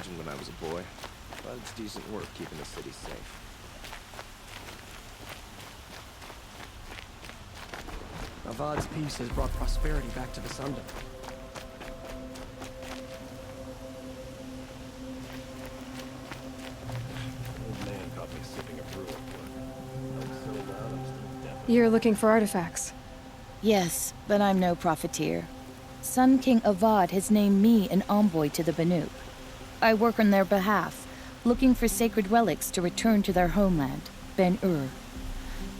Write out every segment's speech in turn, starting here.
imagined when I was a boy, but it's decent work keeping the city safe. Avad's peace has brought prosperity back to the Sundom. Old man caught me sipping a brew at work. I was so loud, I'm still deaf. You're looking for artifacts. Yes, but I'm no profiteer. Sun King Avad has named me an envoy to the Banuk. I work on their behalf, looking for sacred relics to return to their homeland, Ben-Ur.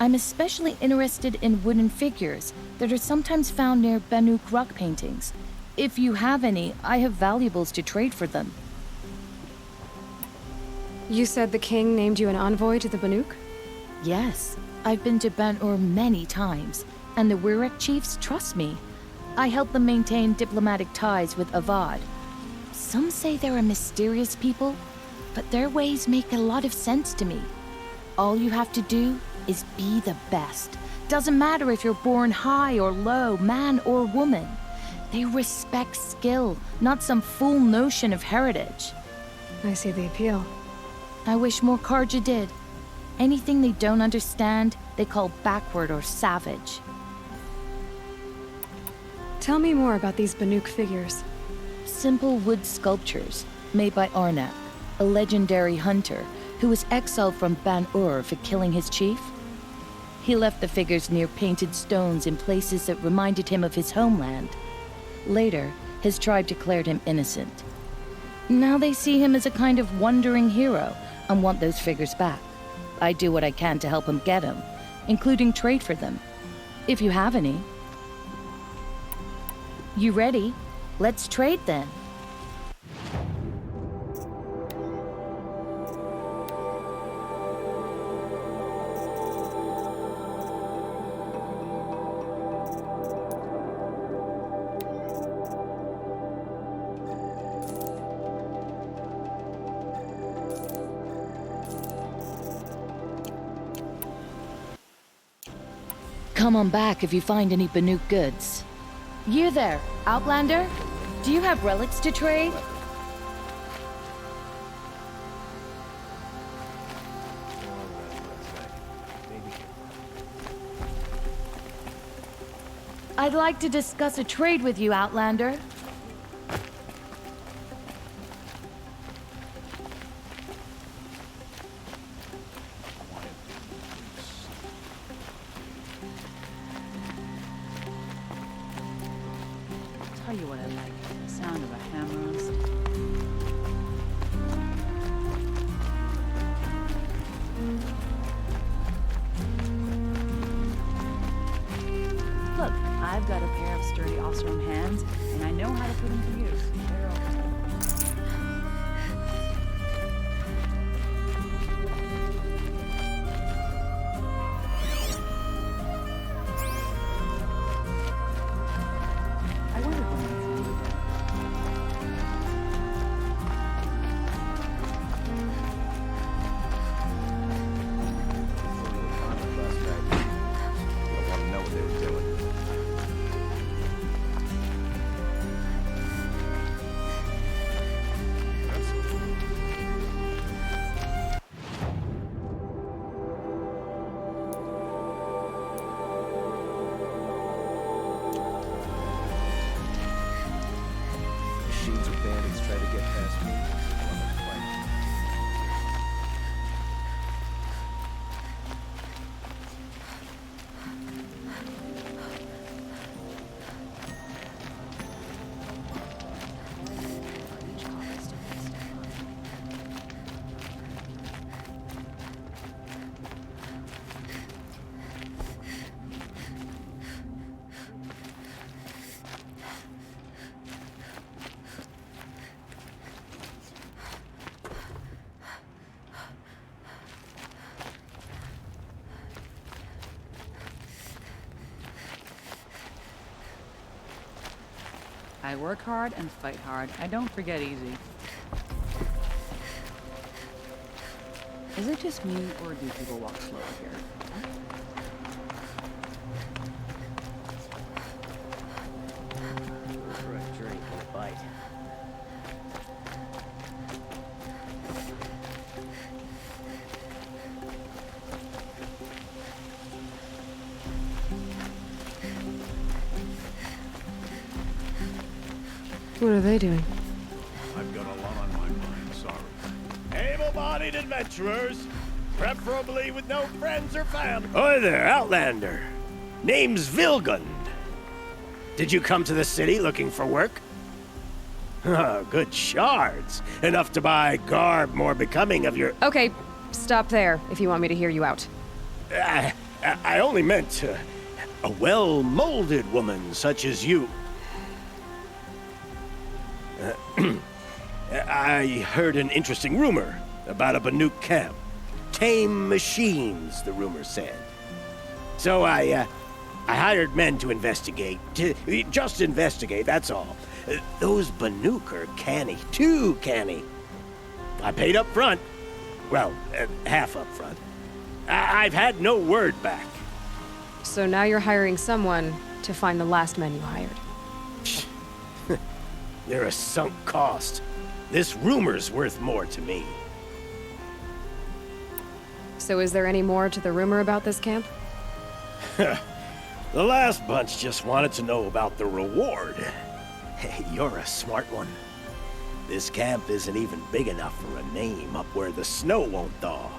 I'm especially interested in wooden figures that are sometimes found near Banuk rock paintings. If you have any, I have valuables to trade for them. You said the king named you an envoy to the Banuk? Yes, I've been to Ben-Ur many times, and the Wirek chiefs trust me. I help them maintain diplomatic ties with Avad. Some say they're a mysterious people, but their ways make a lot of sense to me. All you have to do is be the best. Doesn't matter if you're born high or low, man or woman. They respect skill, not some fool notion of heritage. I see the appeal. I wish more Karja did. Anything they don't understand, they call backward or savage. Tell me more about these Banuk figures. Simple wood sculptures made by Arnak, a legendary hunter who was exiled from Ban-Ur for killing his chief. He left the figures near painted stones in places that reminded him of his homeland. Later, his tribe declared him innocent. Now they see him as a kind of wandering hero and want those figures back. I do what I can to help him get them, including trade for them, if you have any. You ready? Let's trade then. Come on back if you find any Banuk goods. You there, Outlander? Do you have relics to trade? I'd like to discuss a trade with you, Outlander. Tell you what I like, the sound of a hammer on steel. Look, I've got a pair of sturdy Osram hands, and I know how to put them to use. They're all I wondered when I'd see you again. You don't want to know what they were doing. Machines or bandits try to get past me. I'm gonna fight. I work hard and fight hard. I don't forget easy. Is it just me, or do people walk slower here? For a drink and a bite. What are they doing? I've got a lot on my mind, sorry. Able-bodied adventurers, preferably with no friends or family. Hi there, Outlander. Name's Vilgund. Did you come to the city looking for work? Oh, good shards. Enough to buy garb more becoming of your... Okay, stop there if you want me to hear you out. I only meant a well-molded woman such as you. I heard an interesting rumor about a Banuk camp. Tame machines, the rumor said. So I hired men to investigate. Just investigate, that's all. Those Banuk are canny, too canny. I paid up front. Well, half up front. I've had no word back. So now you're hiring someone to find the last men you hired. They're a sunk cost. This rumor's worth more to me. So is there any more to the rumor about this camp? The last bunch just wanted to know about the reward. Hey, you're a smart one. This camp isn't even big enough for a name up where the snow won't thaw.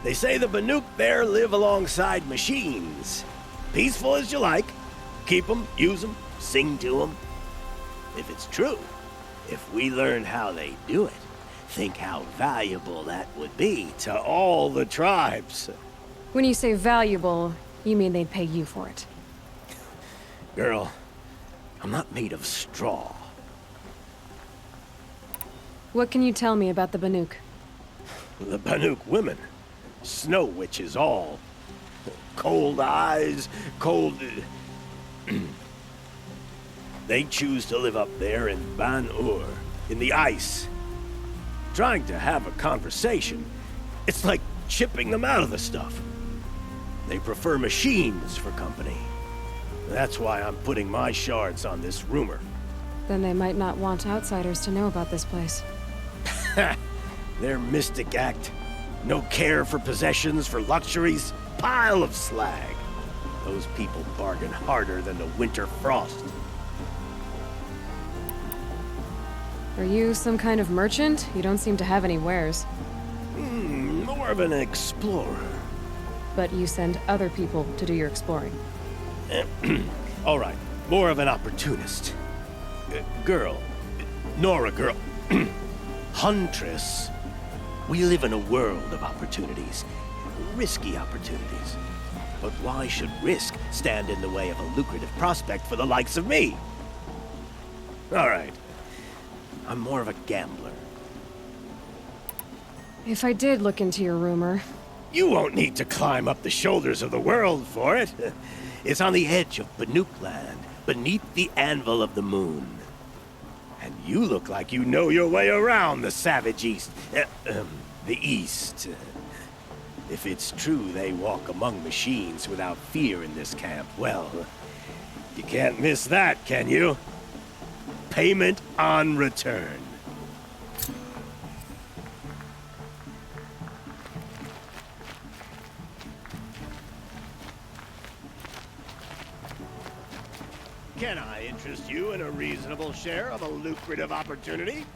They say the Banuk there live alongside machines. Peaceful as you like. Keep them, use them, sing to them. If it's true, if we learn how they do it, think how valuable that would be to all the tribes. When you say valuable, you mean they'd pay you for it. Girl, I'm not made of straw. What can you tell me about the Banuk? The Banuk women. Snow witches all. Cold eyes, cold... They choose to live up there in Ban-Ur, in the ice. Trying to have a conversation, it's like chipping them out of the stuff. They prefer machines for company. That's why I'm putting my shards on this rumor. Then they might not want outsiders to know about this place. Their mystic act. No care for possessions, for luxuries. Pile of slag. Those people bargain harder than the winter frost. Are you some kind of merchant? You don't seem to have any wares. More of an explorer. But you send other people to do your exploring. All right, more of an opportunist. Girl. Nora girl. Huntress. We live in a world of opportunities. Risky opportunities. But why should risk stand in the way of a lucrative prospect for the likes of me? All right. I'm more of a gambler. If I did look into your rumor... You won't need to climb up the shoulders of the world for it. It's on the edge of Banuk land, beneath the anvil of the moon. And you look like you know your way around the savage east. The east. If it's true they walk among machines without fear in this camp, well, you can't miss that, can you? Payment on return. Can I interest you in a reasonable share of a lucrative opportunity?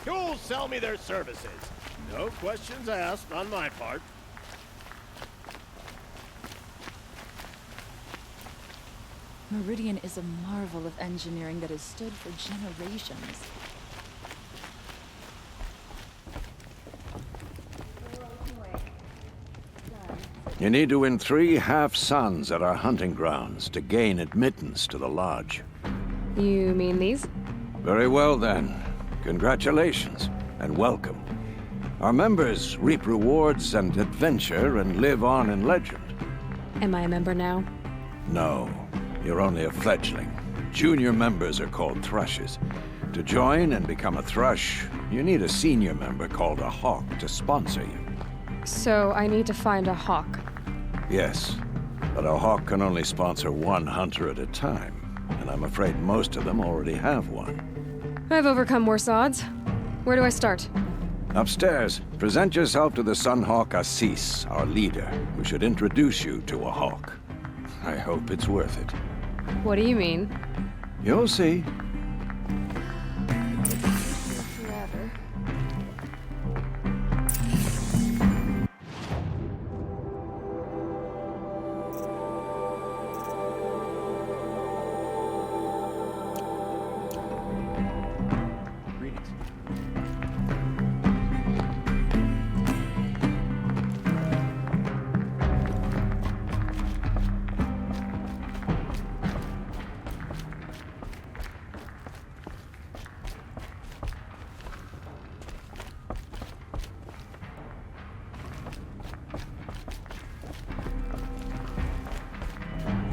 Who'll sell me their services? No questions asked on my part. Meridian is a marvel of engineering that has stood for generations. You need to win 3 half-suns at our hunting grounds to gain admittance to the lodge. You mean these? Very well then. Congratulations, and welcome. Our members reap rewards and adventure and live on in legend. Am I a member now? No, you're only a fledgling. Junior members are called thrushes. To join and become a thrush, you need a senior member called a hawk to sponsor you. So I need to find a hawk. Yes, but a hawk can only sponsor one hunter at a time, and I'm afraid most of them already have one. I've overcome worse odds. Where do I start? Upstairs, present yourself to the Sunhawk Assis, our leader, who should introduce you to a hawk. I hope it's worth it. What do you mean? You'll see. Forever. Greetings.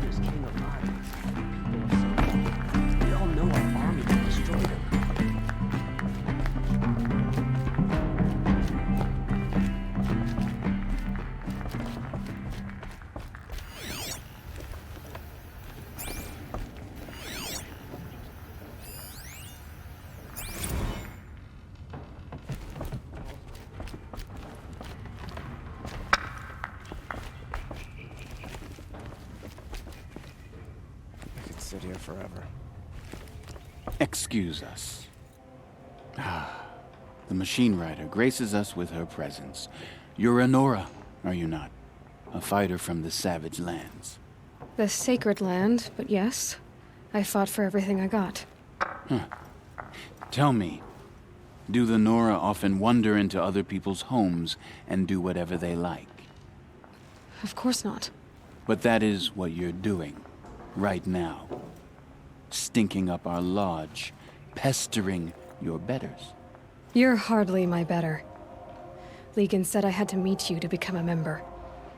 Here's King alive. People are so... We all know our army will destroy them. I could sit here forever. Excuse us. The machine rider graces us with her presence. You're a Nora, are you not? A fighter from the savage lands. The sacred land, but yes. I fought for everything I got. Tell me, do the Nora often wander into other people's homes and do whatever they like? Of course not. But that is what you're doing, right now. Stinking up our lodge, pestering your betters. You're hardly my better. Legan said I had to meet you to become a member.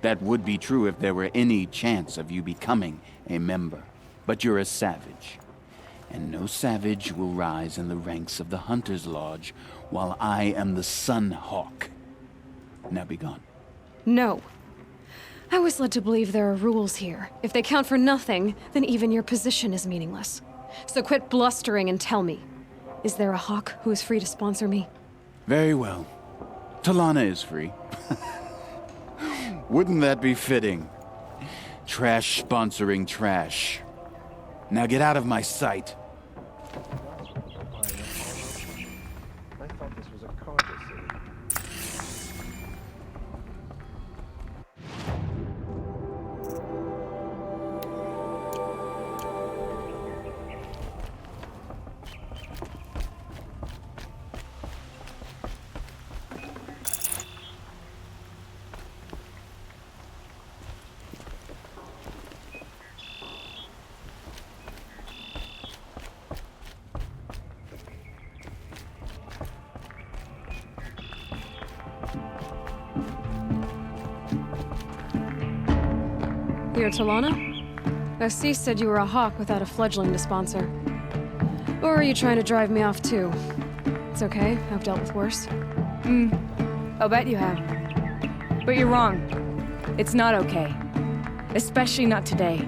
That would be true if there were any chance of you becoming a member. But you're a savage. And no savage will rise in the ranks of the Hunter's Lodge while I am the Sun Hawk. Now be gone. No. I was led to believe there are rules here. If they count for nothing, then even your position is meaningless. So quit blustering and tell me. Is there a hawk who is free to sponsor me? Very well. Talana is free. Wouldn't that be fitting? Trash sponsoring trash. Now get out of my sight. I thought this was a cargo city. You're Talana? Assis said you were a hawk without a fledgling to sponsor. Or are you trying to drive me off too? It's okay, I've dealt with worse. I'll bet you have. But you're wrong. It's not okay. Especially not today.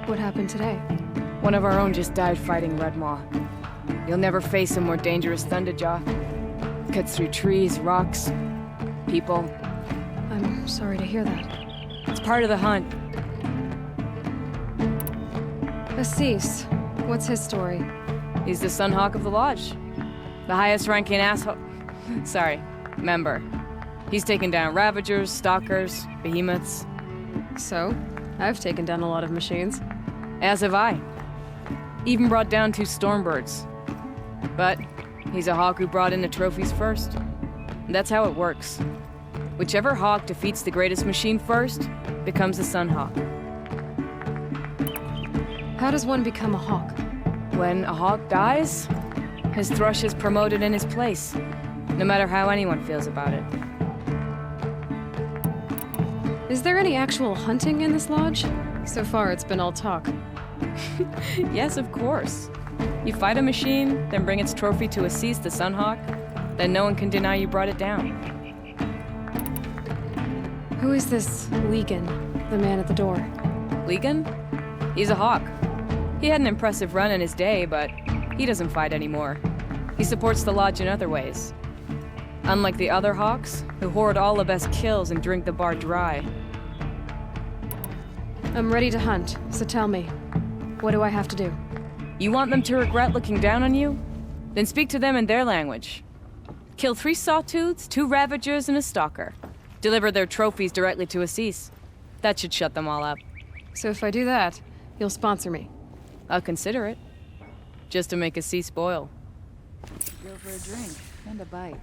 What happened today? One of our own just died fighting Red Maw. You'll never face a more dangerous Thunderjaw. Cuts through trees, rocks, people. I'm sorry to hear that. It's part of the hunt. Assis, what's his story? He's the Sunhawk of the Lodge. The highest ranking asshole... Sorry, member. He's taken down Ravagers, Stalkers, Behemoths. So, I've taken down a lot of machines. As have I. Even brought down 2 Stormbirds. But he's a hawk who brought in the trophies first. That's how it works. Whichever hawk defeats the greatest machine first becomes a Sunhawk. How does one become a hawk? When a hawk dies, his thrush is promoted in his place, no matter how anyone feels about it. Is there any actual hunting in this lodge? So far, it's been all talk. Yes, of course. You fight a machine, then bring its trophy to Assis the Sunhawk. then no one can deny you brought it down. Who is this Legan, the man at the door? Legan? He's a hawk. He had an impressive run in his day, but he doesn't fight anymore. He supports the lodge in other ways. Unlike the other hawks, who hoard all the best kills and drink the bar dry. I'm ready to hunt, so tell me, what do I have to do? You want them to regret looking down on you? Then speak to them in their language. Kill 3 sawtooths, 2 ravagers, and a stalker. Deliver their trophies directly to Assis. That should shut them all up. So if I do that, you'll sponsor me. I'll consider it. Just to make Assis spoil. Go for a drink and a bite.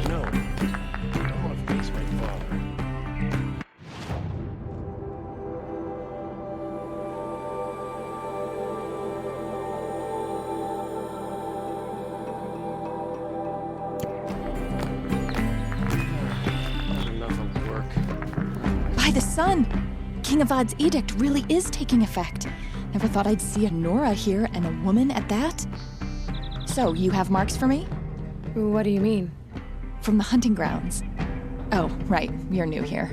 No. I want to face my father. By the sun! King Avad's edict really is taking effect. Never thought I'd see a Nora here, and a woman at that. So, you have marks for me? What do you mean? From the hunting grounds. Oh, right, you're new here.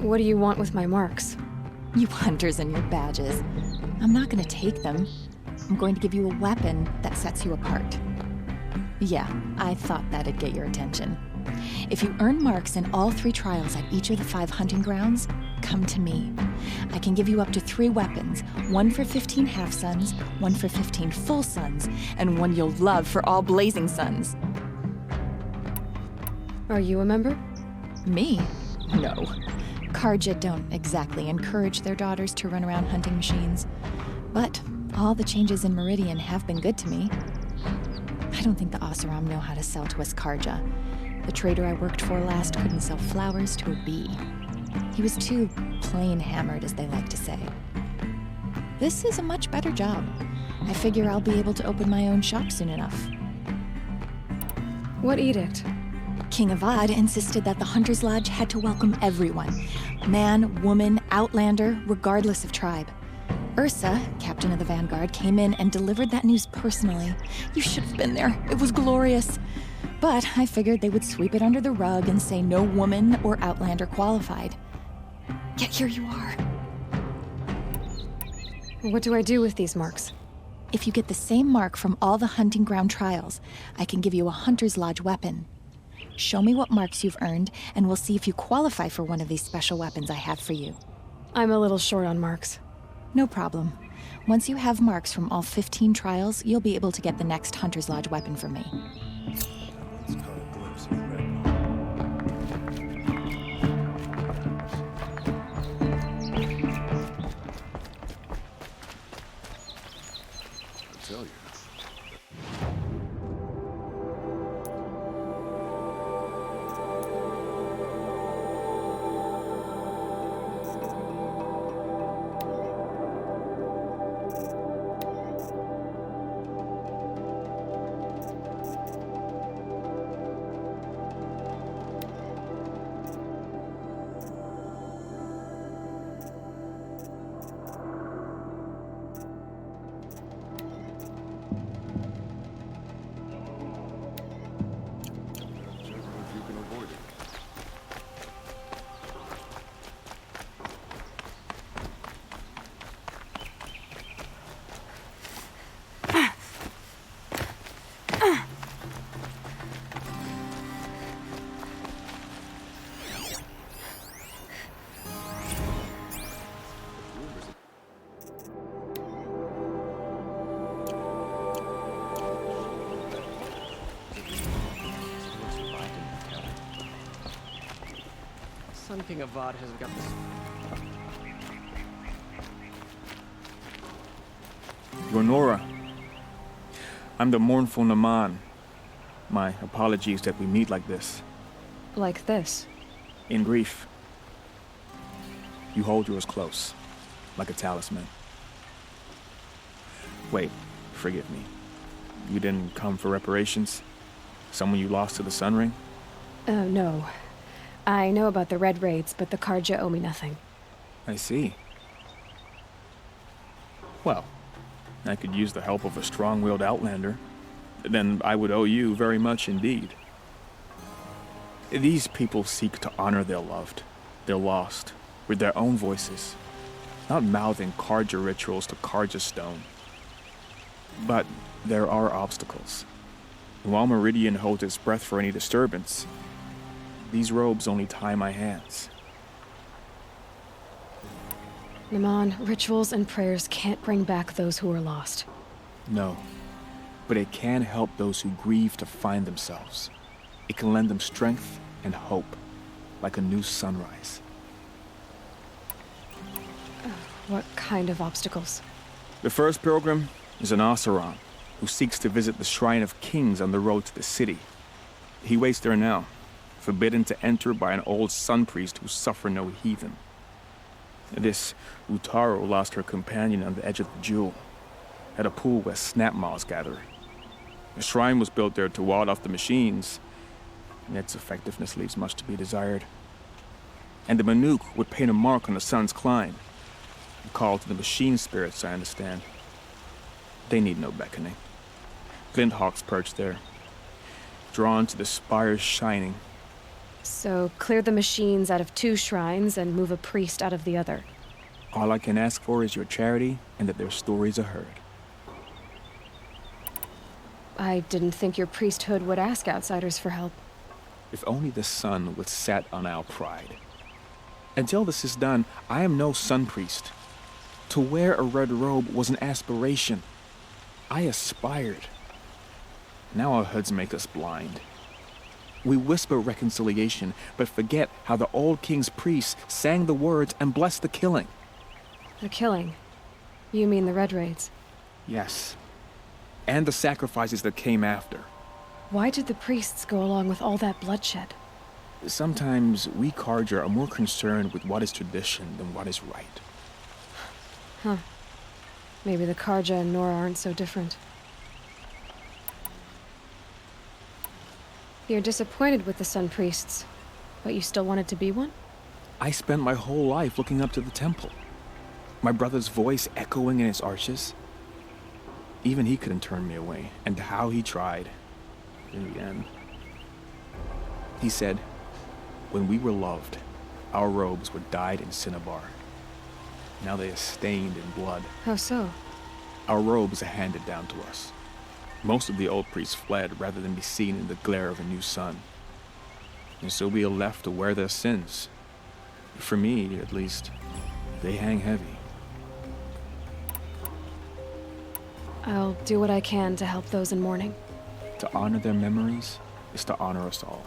What do you want with my marks? You hunters and your badges. I'm not gonna take them. I'm going to give you a weapon that sets you apart. Yeah, I thought that'd get your attention. If you earn marks in all 3 trials at each of the 5 hunting grounds, come to me. I can give you up to 3 weapons, 1 for 15 half-suns, 1 for 15 full suns, and 1 you'll love for all blazing suns. Are you a member? Me? No. Karja don't exactly encourage their daughters to run around hunting machines. But all the changes in Meridian have been good to me. I don't think the Oseram know how to sell to us Karja. The trader I worked for last couldn't sell flowers to a bee. He was too plain hammered, as they like to say. This is a much better job. I figure I'll be able to open my own shop soon enough. What edict? King Avad insisted that the Hunter's Lodge had to welcome everyone. Man, woman, outlander, regardless of tribe. Ursa, captain of the Vanguard, came in and delivered that news personally. You should have been there. It was glorious. But I figured they would sweep it under the rug and say no woman or outlander qualified. Yet here you are. What do I do with these marks? If you get the same mark from all the hunting ground trials, I can give you a Hunter's Lodge weapon. Show me what marks you've earned, and we'll see if you qualify for one of these special weapons I have for you. I'm a little short on marks. No problem. Once you have marks from all 15 trials, you'll be able to get the next Hunter's Lodge weapon from me. Let's call a glimpse of red. I tell you. Sun King Avad has got this. Gonora. I'm the mournful Naman. My apologies that we meet like this. Like this? In grief. You hold yours close, like a talisman. Wait, forgive me. You didn't come for reparations? Someone you lost to the Sun Ring? No. I know about the Red Raids, but the Karja owe me nothing. I see. Well, I could use the help of a strong-willed outlander. Then I would owe you very much indeed. These people seek to honor their loved, their lost, with their own voices, not mouthing Karja rituals to Karja stone. But there are obstacles. While Meridian holds its breath for any disturbance, these robes only tie my hands. Naman, rituals and prayers can't bring back those who are lost. No, but it can help those who grieve to find themselves. It can lend them strength and hope, like a new sunrise. What kind of obstacles? The first pilgrim is an Oseram, who seeks to visit the Shrine of Kings on the road to the city. He waits there now, forbidden to enter by an old sun priest who suffer no heathen. This Utaro lost her companion on the edge of the jewel, at a pool where snap moths gather. The shrine was built there to ward off the machines, and its effectiveness leaves much to be desired. And the Manuk would paint a mark on the sun's climb, a call to the machine spirits, I understand. They need no beckoning. Glint hawks perch there, drawn to the spires shining. So, clear the machines out of 2 shrines and move a priest out of the other. All I can ask for is your charity and that their stories are heard. I didn't think your priesthood would ask outsiders for help. If only the sun would set on our pride. Until this is done, I am no sun priest. To wear a red robe was an aspiration. I aspired. Now our hoods make us blind. We whisper reconciliation, but forget how the old king's priests sang the words and blessed the killing. The killing? You mean the Red Raids? Yes. And the sacrifices that came after. Why did the priests go along with all that bloodshed? Sometimes we Karja are more concerned with what is tradition than what is right. Huh. Maybe the Karja and Nora aren't so different. You're disappointed with the Sun Priests, but you still wanted to be one? I spent my whole life looking up to the temple. My brother's voice echoing in its arches. Even he couldn't turn me away, and how he tried. In the end. He said, when we were loved, our robes were dyed in cinnabar. Now they are stained in blood. How so? Our robes are handed down to us. Most of the old priests fled rather than be seen in the glare of a new sun. And so we are left to wear their sins. For me, at least, they hang heavy. I'll do what I can to help those in mourning. To honor their memories is to honor us all.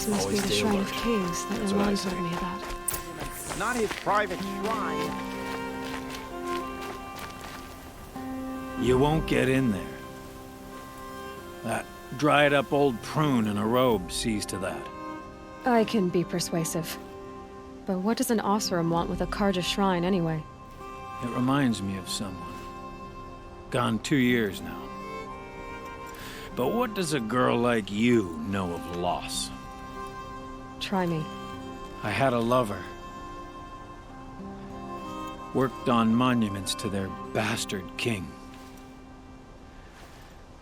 This must be the Shrine of Kings that Aloy told me about. Not his private shrine. You won't get in there. That dried-up old prune in a robe sees to that. I can be persuasive. But what does an Oseram want with a Karja shrine anyway? It reminds me of someone. Gone 2 years now. But what does a girl like you know of loss? Try me. I had a lover. Worked on monuments to their bastard king.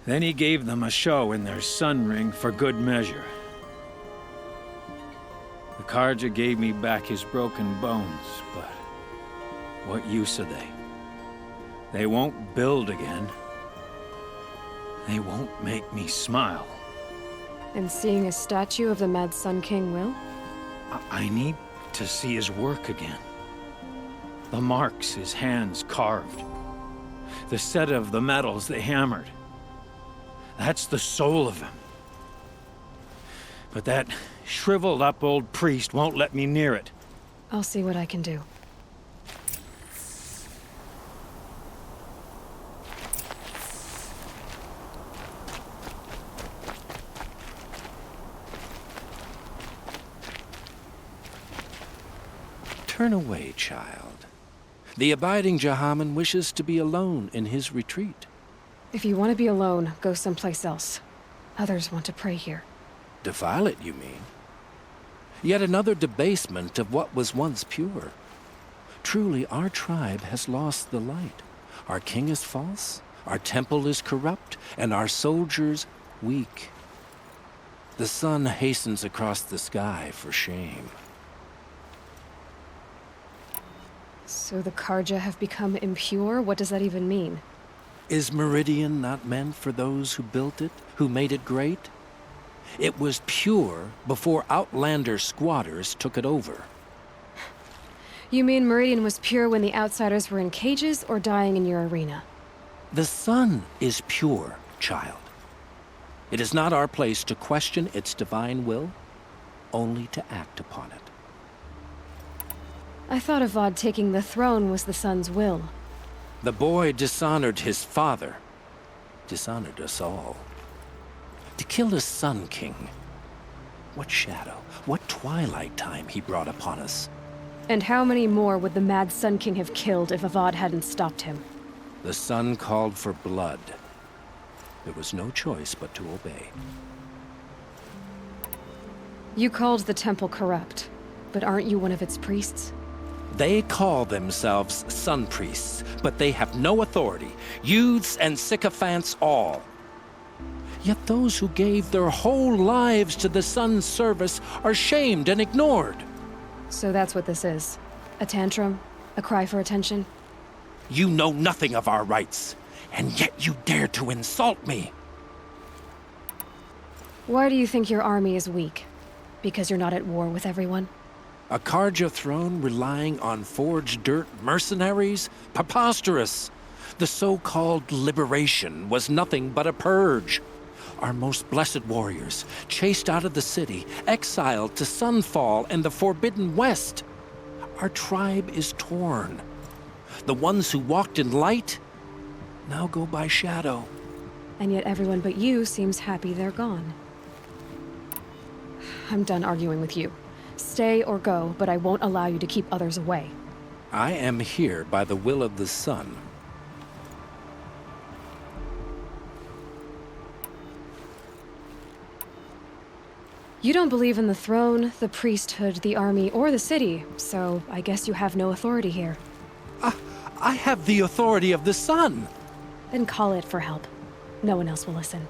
Then he gave them a show in their sun ring for good measure. The Karja gave me back his broken bones, but what use are they? They won't build again. They won't make me smile. And seeing a statue of the Mad Sun King will? I need to see his work again. The marks his hands carved. The set of the metals they hammered. That's the soul of him. But that shriveled up old priest won't let me near it. I'll see what I can do. Turn away, child. The abiding Jahaman wishes to be alone in his retreat. If you want to be alone, go someplace else. Others want to pray here. Defile it, you mean? Yet another debasement of what was once pure. Truly, our tribe has lost the light. Our king is false, our temple is corrupt, and our soldiers weak. The sun hastens across the sky for shame. So the Karja have become impure? What does that even mean? Is Meridian not meant for those who built it, who made it great? It was pure before outlander squatters took it over. You mean Meridian was pure when the outsiders were in cages or dying in your arena? The sun is pure, child. It is not our place to question its divine will, only to act upon it. I thought Avad taking the throne was the sun's will. The boy dishonored his father, dishonored us all. To kill his sun king. What shadow, what twilight time he brought upon us. And how many more would the Mad Sun King have killed if Avad hadn't stopped him? The sun called for blood. There was no choice but to obey. You called the temple corrupt, but aren't you one of its priests? They call themselves sun priests, but they have no authority. Youths and sycophants all. Yet those who gave their whole lives to the sun's service are shamed and ignored. So that's what this is. A tantrum? A cry for attention? You know nothing of our rights, and yet you dare to insult me. Why do you think your army is weak? Because you're not at war with everyone? A Karja throne relying on forged dirt mercenaries? Preposterous! The so-called liberation was nothing but a purge. Our most blessed warriors, chased out of the city, exiled to Sunfall and the Forbidden West. Our tribe is torn. The ones who walked in light now go by shadow. And yet everyone but you seems happy they're gone. I'm done arguing with you. Stay or go, but I won't allow you to keep others away. I am here by the will of the sun. You don't believe in the throne, the priesthood, the army, or the city, so I guess you have no authority here. I have the authority of the sun. Then call it for help. No one else will listen.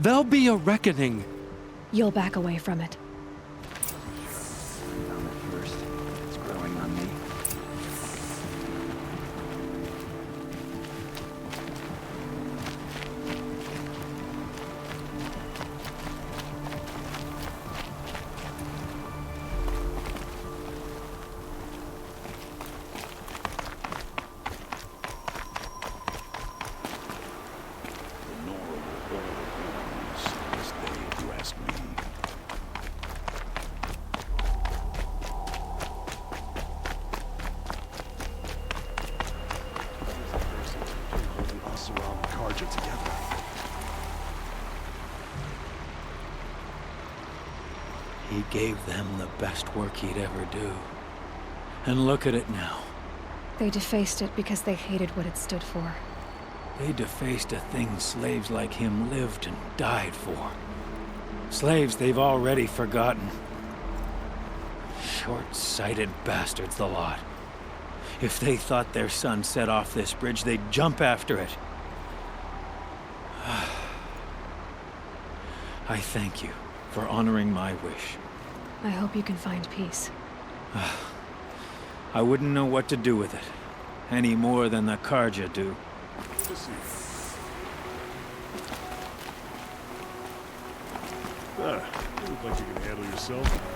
There'll be a reckoning. You'll back away from it. Found it first. It's growing on me. Honorable old ones, as they addressed me. gave them the best work he'd ever do. And look at it now. They defaced it because they hated what it stood for. They defaced a thing slaves like him lived and died for. Slaves they've already forgotten. Short-sighted bastards, the lot. If they thought their son set off this bridge, they'd jump after it. I thank you for honoring my wish. I hope you can find peace. I wouldn't know what to do with it, any more than the Karja do. You look like you can handle yourself.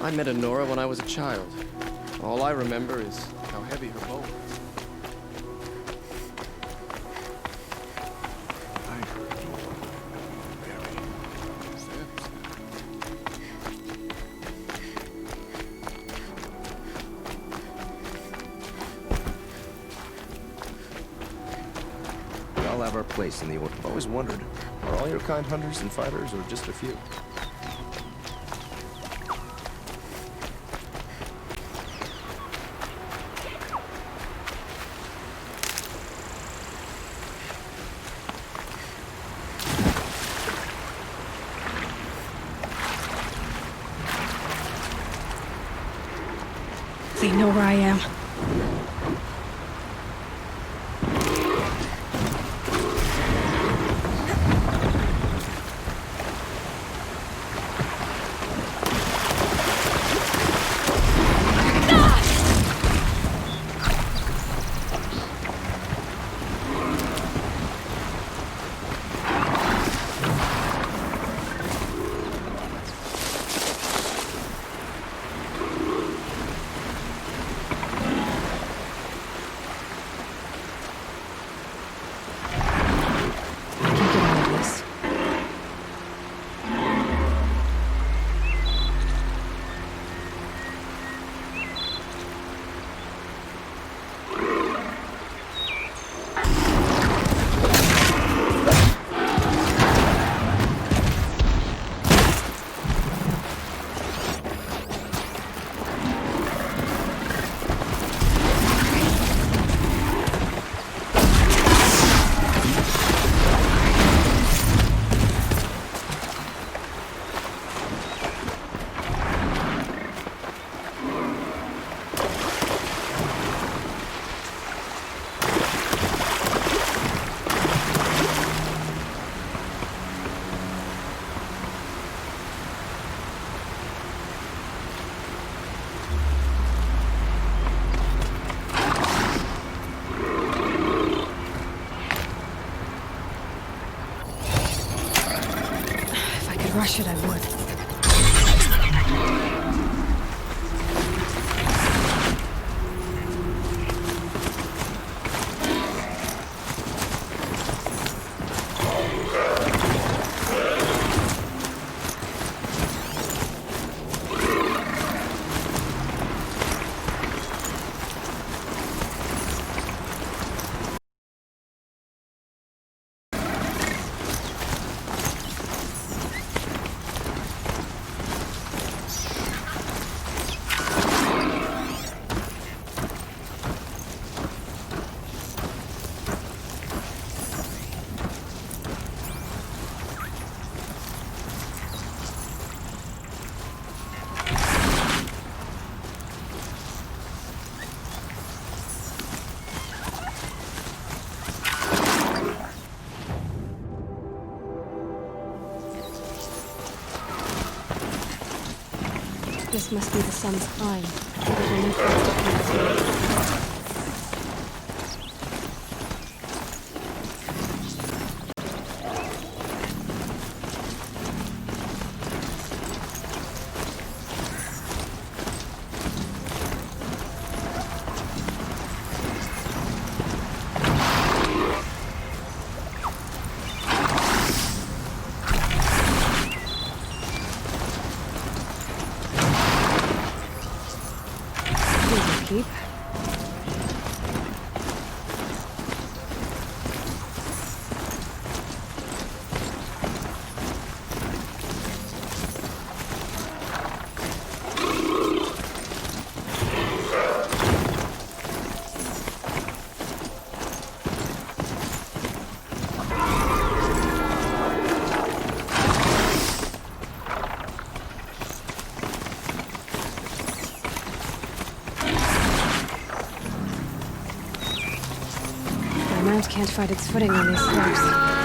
I met Honora when I was a child. All I remember is how heavy her bow was. I heard you were very We all have our place in the order. I've always wondered, are all your kind hunters and fighters, or just a few? They know where I am. Rush it, I would. This must be the sun's climb. The mount can't find its footing on these slopes.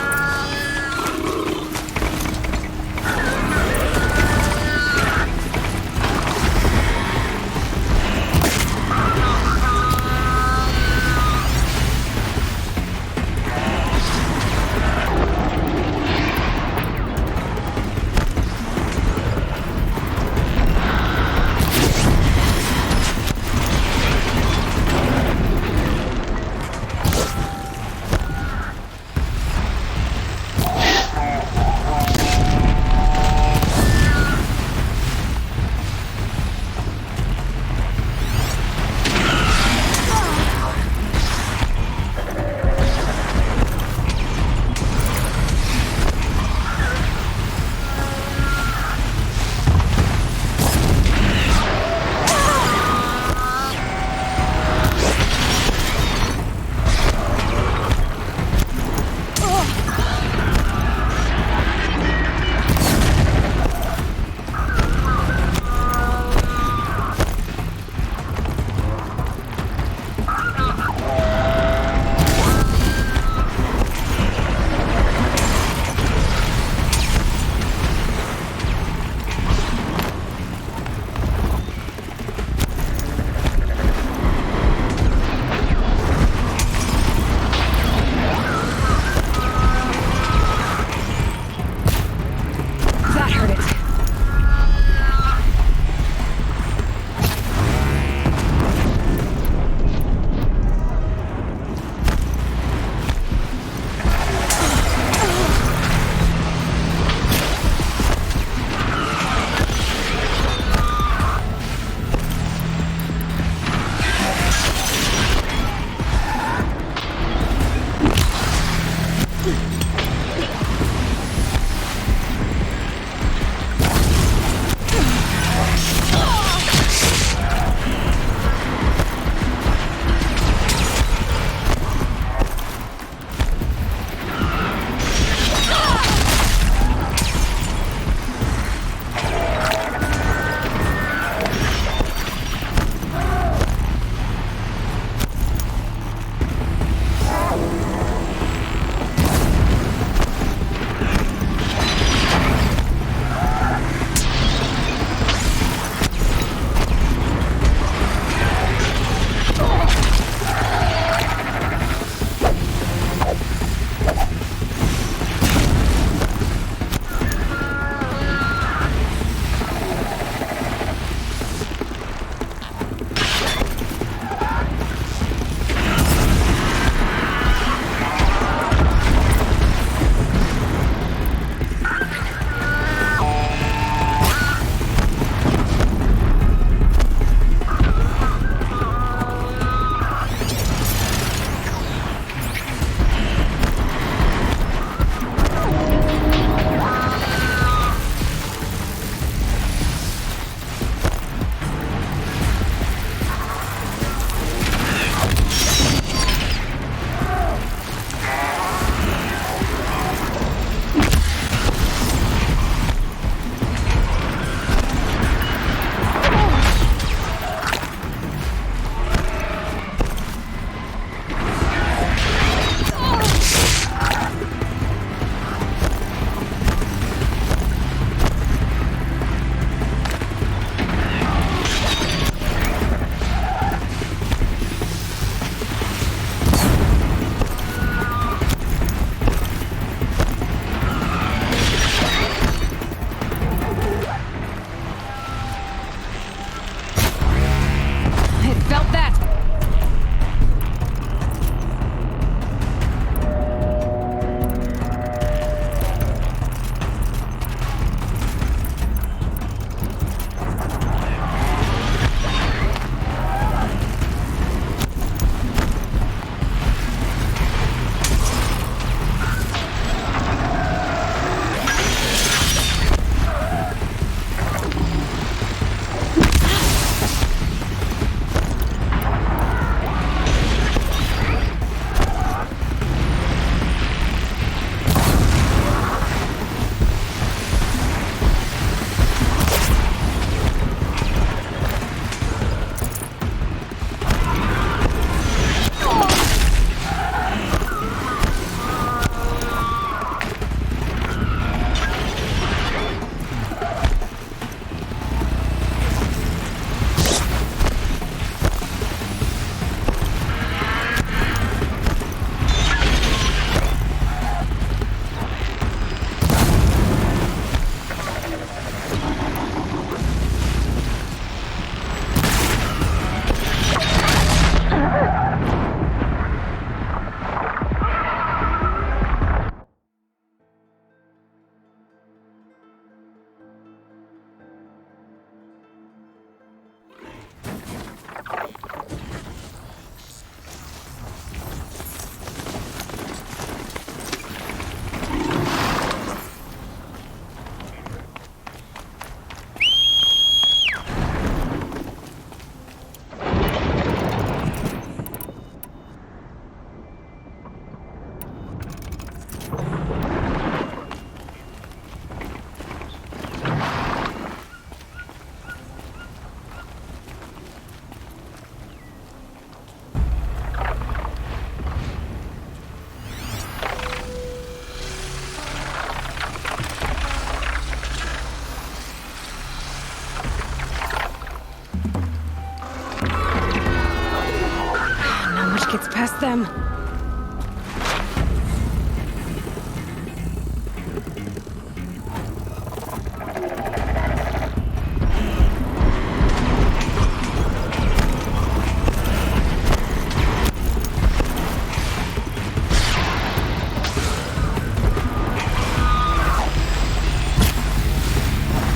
them.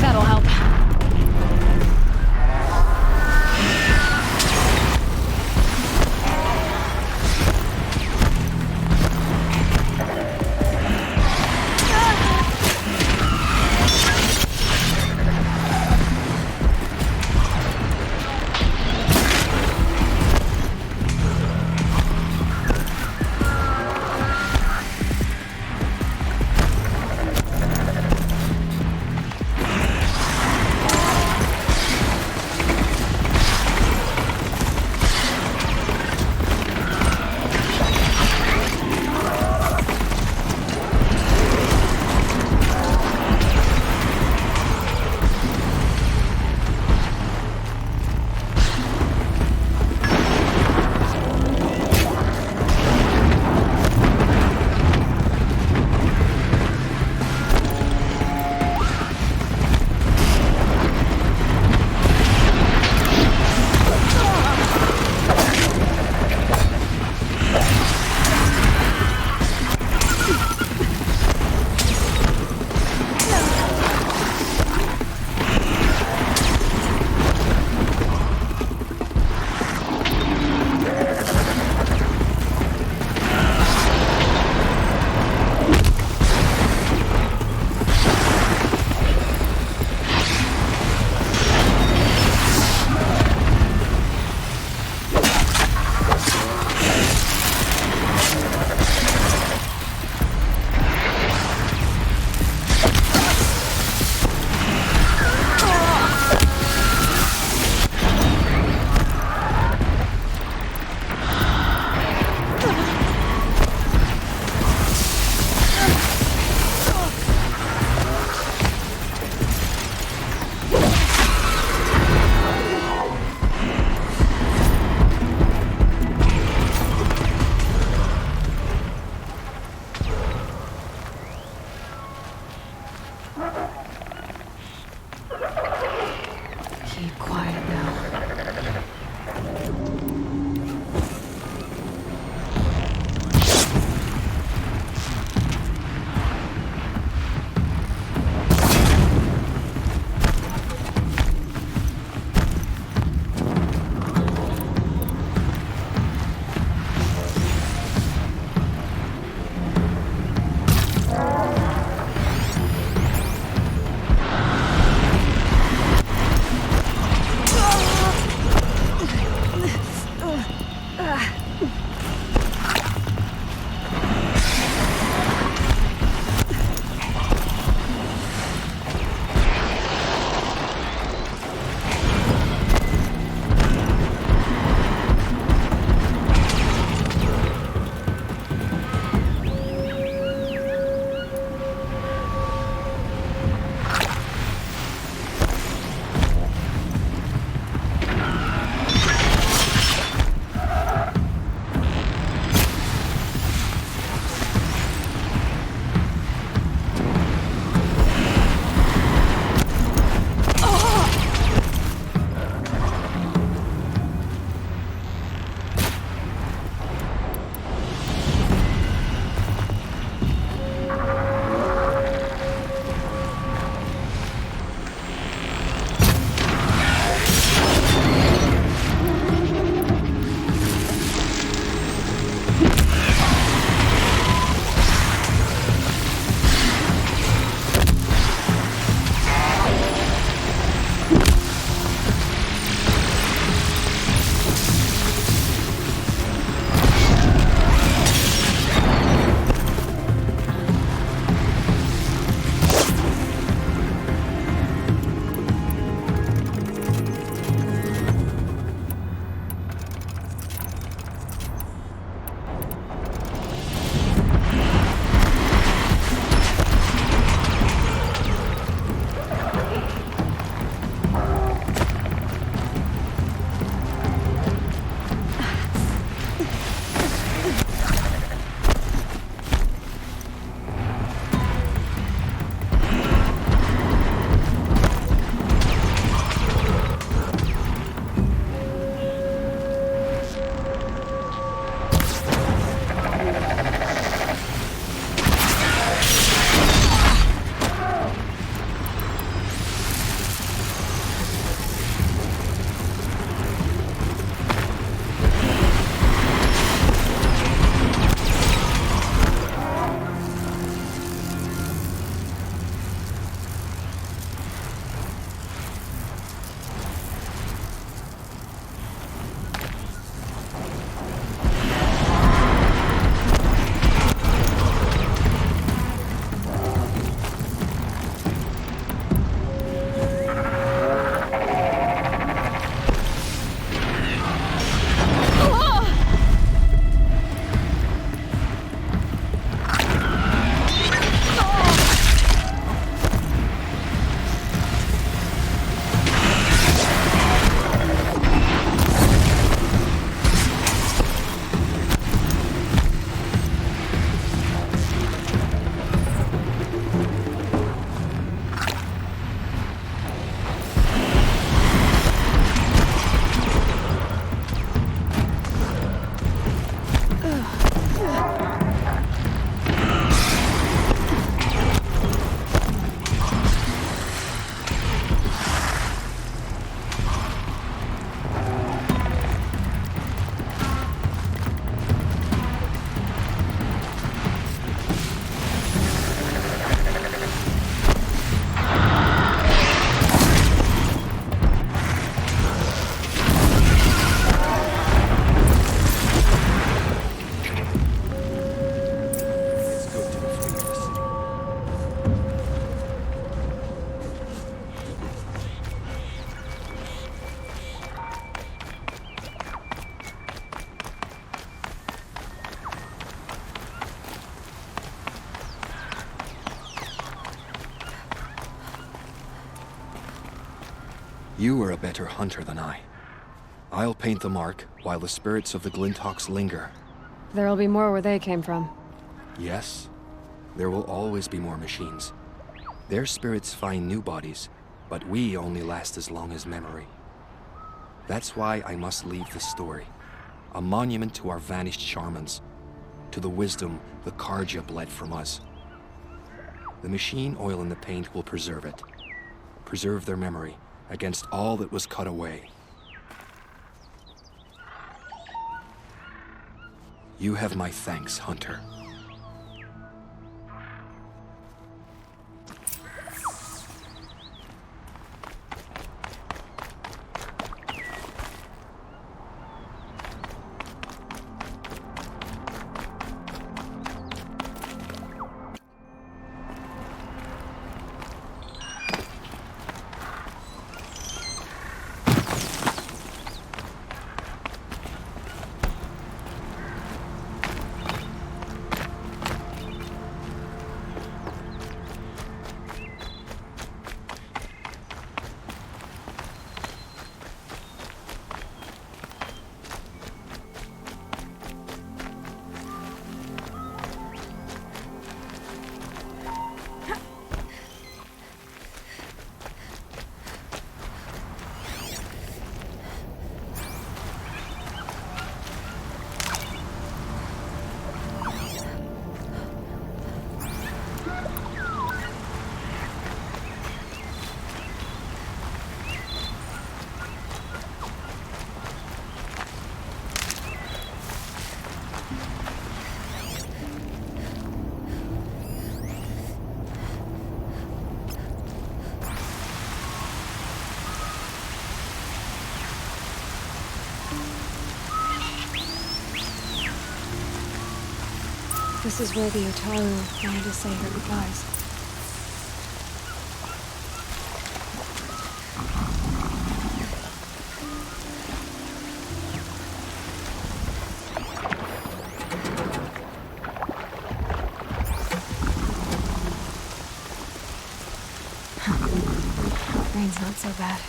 That'll help. You are a better hunter than I. I'll paint the mark while the spirits of the Glinthawks linger. There'll be more where they came from. Yes, there will always be more machines. Their spirits find new bodies, but we only last as long as memory. That's why I must leave this story. A monument to our vanished shamans, to the wisdom the Karja bled from us. The machine oil in the paint will preserve it. Preserve their memory against all that was cut away. You have my thanks, Hunter. This is where the Otaru wanted to say her goodbyes. Rain's not so bad.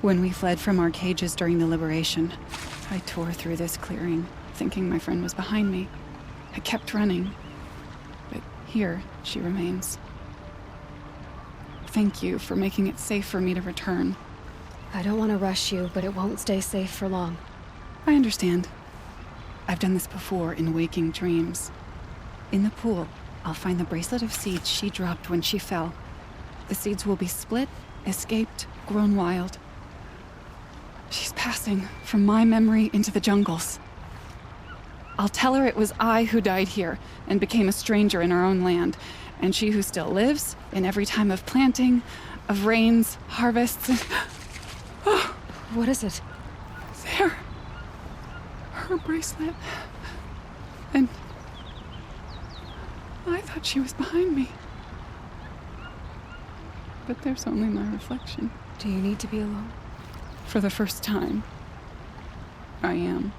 When we fled from our cages during the liberation, I tore through this clearing, thinking my friend was behind me. I kept running, but here she remains. Thank you for making it safe for me to return. I don't want to rush you, but it won't stay safe for long. I understand. I've done this before in waking dreams. In the pool, I'll find the bracelet of seeds she dropped when she fell. The seeds will be split, escaped, grown wild. She's passing from my memory into the jungles. I'll tell her it was I who died here and became a stranger in our own land, and she who still lives in every time of planting, of rains, harvests, and... Oh, what is it? There. Her bracelet. And I thought she was behind me. But there's only my reflection. Do you need to be alone? For the first time, I am.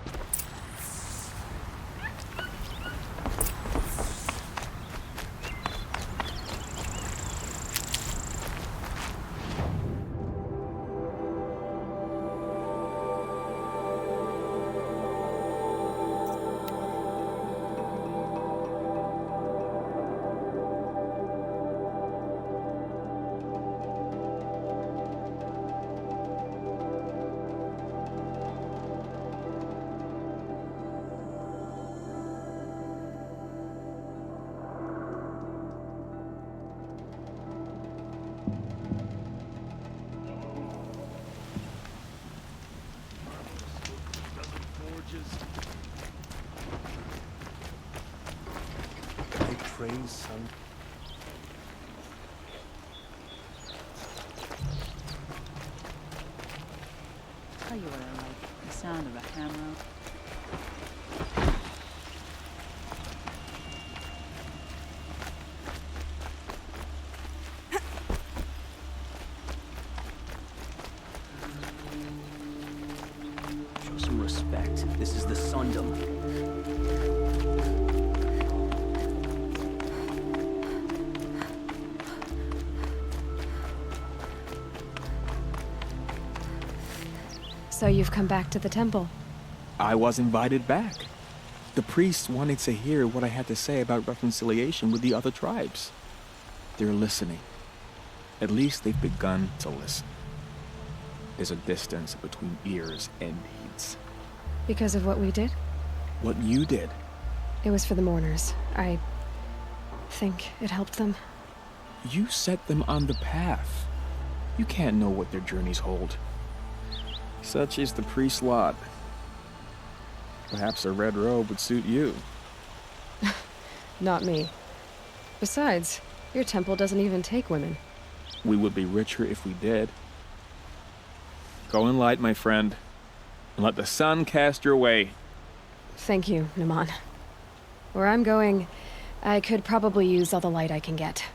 Praise son. Tell you what I like, the sound of a hammer. Show some respect. This is the Sundom. So you've come back to the temple? I was invited back. The priests wanted to hear what I had to say about reconciliation with the other tribes. They're listening. At least they've begun to listen. There's a distance between ears and needs. Because of what we did? What you did. It was for the mourners. I think it helped them. You set them on the path. You can't know what their journeys hold. Such is the priest's lot. Perhaps a red robe would suit you. Not me. Besides, your temple doesn't even take women. We would be richer if we did. Go in light, my friend, and let the sun cast your way. Thank you, Naman. Where I'm going, I could probably use all the light I can get.